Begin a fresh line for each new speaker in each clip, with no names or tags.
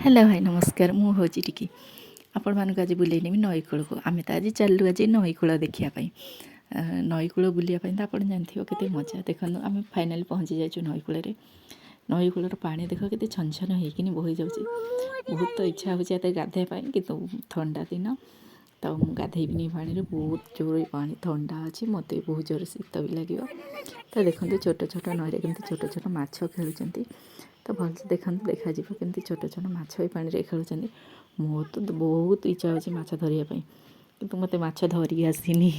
Hello भाई नमस्कार मु हूँ टिकी आपण मानक आज बुले नेबी नईकूल को आम तो आज चलू आज नईकूल देखापी नईकूल बुलापाई तो आप जानते केते मजा देखो आम फाइनाली पहुँची जाइए नईकूल नईकूलर पानी देख के छन छन होकिन बोही जाऊँगी बहुत तो इच्छा हो गाधेपाई कि ठंडा दिन तो मुझे गाधेबी पानी बहुत जोर पानी ठंडा अच्छी मत बहुत जोर शीत भी लगे तो देखते छोट छोट नई के छोट छोट माछ खेलुंट तो भलसे देखते देखा कमी छोट छोट माछ भी पानी खेलुंट मोर तो बहुत इच्छा हो माछ धरियापी कि मत माछ धरी आसनी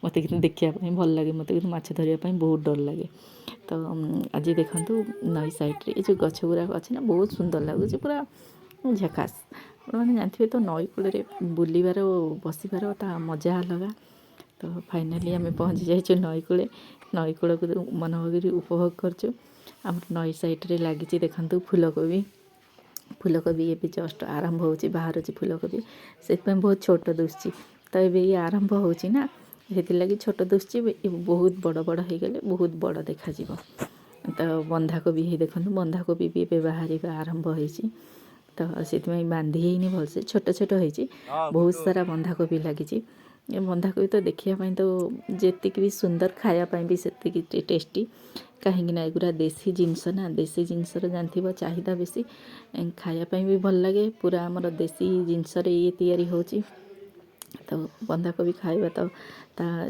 मत कि देखापी भल लगे मत कि माछ धरियापी बहुत डर लगे तो आज देखूँ नई साइड ये जो गछ गुराक अच्छे ना बहुत सुंदर लगुच पूरा झकास मैंने जानते तो नईकूल बुलबार बसबार ता मजा अलग तो फाइनाली आम पहुँची जाइए नईकूल को मन भर उपभोग करचु आम नई साइड्रे लगी देखु फूलकोबी फूलकोबी ये जस्ट आरंभ हो बाहर फूलकोबी से बहुत छोट दुसुची तो ये आरंभ होना लगी छोट दुसुची बहुत बड़ बड़ हो गले बहुत बड़ देखा तो बंधाकोबी ही देखो बंधाकोबी भी ए बाहर आरंभ हो तो से बांधी ही भलसे छोट छोट हो बहुत सारा बंधाकोबी लगी बंधाकोबी तो देखापी तो जी भी सुंदर खायापी भी से टेस्टी कहीं एगुरा देसी जिनस ना देसी जिनसर जानथिबो चाहिदा बेसी खायापी भी भल लगे पूरा आमर देसी जिनसर ये तैयारी होची तो बंधाकोबी खाइबा तो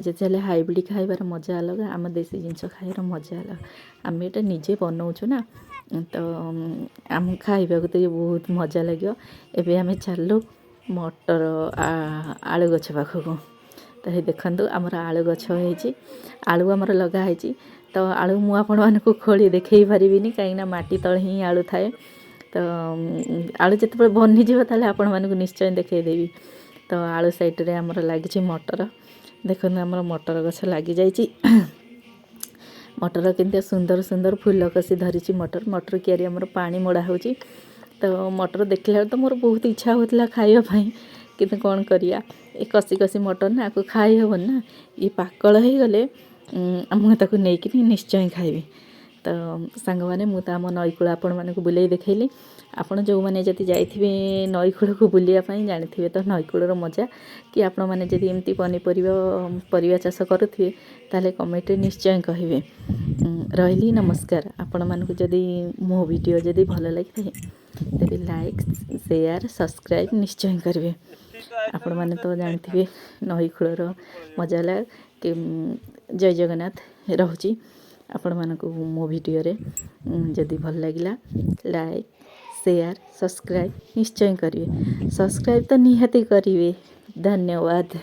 जेते हाइब्रिड खाइबार मजा अलग आम देसी जिनस खाइबार मजा अलग आम ये निजे बनाऊँ ना तो आम खाइबा तो ये बहुत मजा लगे एबे आम चलू मटर आलू गछ पाखक तो ये देखु आमर आलू गछ होती आलू आमर लगाई तो आलू मु आपण मानक खोली देखई पारिनी कहीं माटी तले ही आलू थाए तो आलू जिते बनीज ताले आपण मानक निश्चय देखईदेवी तो आलू साइड्रे आमर लगी मटर देखो आमर मटर गछ लगी जाइए मटर के सुंदर सुंदर फूल कसी धरी मटर मटर क्यारी आमर पानी मोड़ा हो तो मटर देखला तो मोर बहुत इच्छा होता खावाई कि कौन करिया कसी कसी मटर ना आपको खाई हेबन ना ये पाकल हो गले मुझे नहीं निश्चय खाइबी तो सांग मैंने मुझे आम नईकूल आपण मानक बुले देखली आपण जो मैंने जब जाइए नईकूल को बुलायापी जानी तो नईकूलर मजा कि आपण मैंने जब एमती पनीपरिया चाष करुवे ताले कमेंट निश्चय कहे रही नमस्कार आपण मानक जदि मो वीडियो जदि भल लगे तेरे लाइक शेयर सब्सक्राइब निश्चय करेंगे आपण मैंने तो जानते नईकूलर मजा लगे कि जय जगन्नाथ रोची आपण मानक मो वीडियो रे जदि भल लगिला लाइक शेयर सब्सक्राइब निश्चय करेंगे सब्सक्राइब तो निहाती करेंगे धन्यवाद।